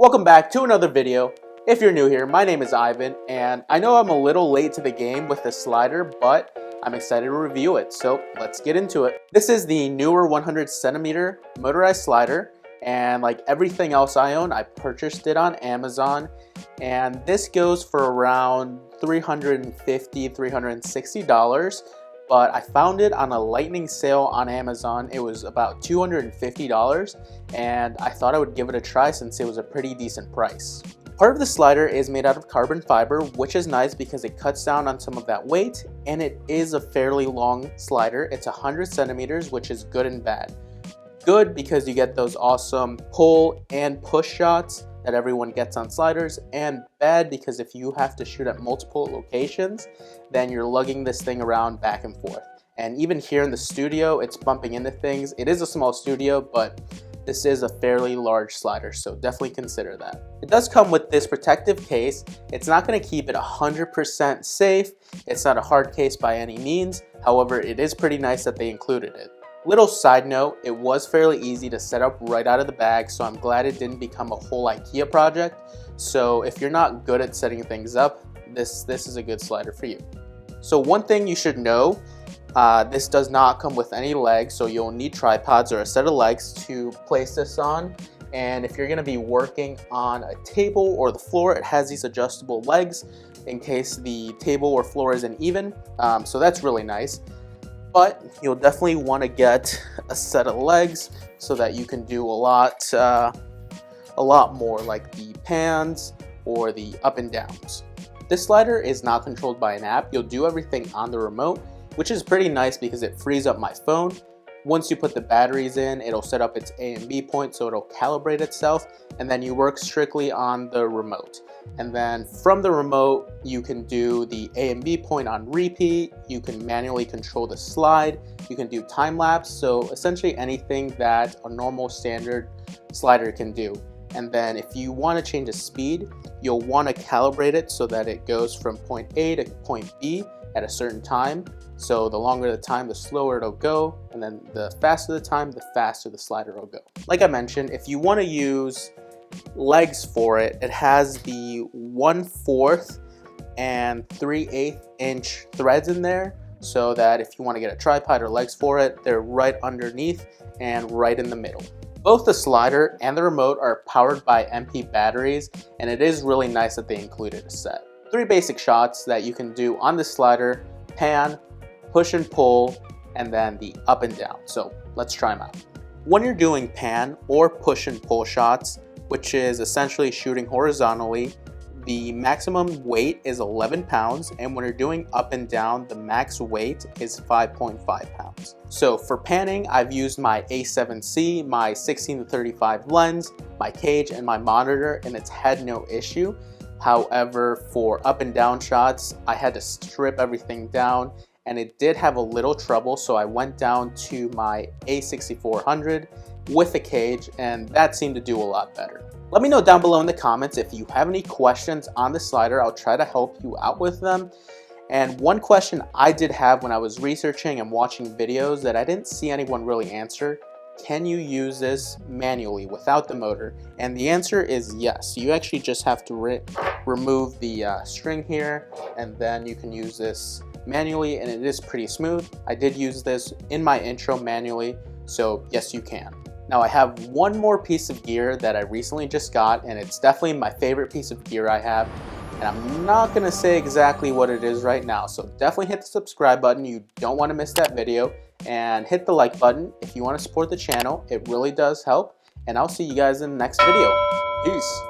Welcome back to another video. If you're new here, my name is Ivan, and I know I'm a little late to the game with this slider, but I'm excited to review it, so let's get into it. This is the Neewer 100cm motorized slider, and like everything else I own, I purchased it on Amazon, and this goes for around $350, $360. But I found it on a lightning sale on Amazon. It was about $250, and I thought I would give it a try since it was a pretty decent price. Part of the slider is made out of carbon fiber, which is nice because it cuts down on some of that weight, and it is a fairly long slider. It's 100 centimeters, which is good and bad. Good because you get those awesome pull and push shots that everyone gets on sliders, and bad because if you have to shoot at multiple locations, then you're lugging this thing around back and forth. And even here in the studio, it's bumping into things. It is a small studio, but this is a fairly large slider, so definitely consider that. It does come with this protective case. It's not going to keep it 100% safe. It's not a hard case by any means. However, it is pretty nice that they included it. Little side note, it was fairly easy to set up right out of the bag, so I'm glad it didn't become a whole IKEA project. So if you're not good at setting things up, this is a good slider for you. So one thing you should know, this does not come with any legs, so you'll need tripods or a set of legs to place this on. And if you're going to be working on a table or the floor, it has these adjustable legs in case the table or floor isn't even, so that's really nice. But you'll definitely want to get a set of legs so that you can do a lot more, like the pans or the up and downs. This slider is not controlled by an app. You'll do everything on the remote, which is pretty nice because it frees up my phone. Once you put the batteries in, it'll set up its A and B point, so it'll calibrate itself, and then you work strictly on the remote. And then from the remote, you can do the A and B point on repeat, you can manually control the slide, you can do time lapse, so essentially anything that a normal standard slider can do. And then if you want to change the speed, you'll want to calibrate it so that it goes from point A to point B at a certain time. So the longer the time, the slower it'll go, and then the faster the time, the faster the slider will go. Like I mentioned, if you want to use legs for it, it has the 1/4 and 3/8 inch threads in there, so that if you want to get a tripod or legs for it, they're right underneath and right in the middle. Both the slider and the remote are powered by MP batteries, and it is really nice that they included a set. 3 basic shots that you can do on this slider: pan, push and pull, and then the up and down. So let's try them out. When you're doing pan or push and pull shots, which is essentially shooting horizontally, the maximum weight is 11 pounds, and when you're doing up and down, the max weight is 5.5 pounds. So for panning, I've used my A7C, my 16-35 lens, my cage, and my monitor, and it's had no issue. However, for up and down shots, I had to strip everything down, and it did have a little trouble, so I went down to my A6400 with a cage, and that seemed to do a lot better. Let me know down below in the comments if you have any questions on the slider. I'll try to help you out with them. And one question I did have when I was researching and watching videos that I didn't see anyone really answer: can you use this manually without the motor? And the answer is yes. You actually just have to remove the string here, and then you can use this manually, and it is pretty smooth. I did use this in my intro manually, so yes, you can. Now I have one more piece of gear that I recently just got, and it's definitely my favorite piece of gear I have, and I'm not gonna say exactly what it is right now, so definitely hit the subscribe button. You don't want to miss that video, and hit the like button if you want to support the channel. It really does help, and I'll see you guys in the next video. Peace.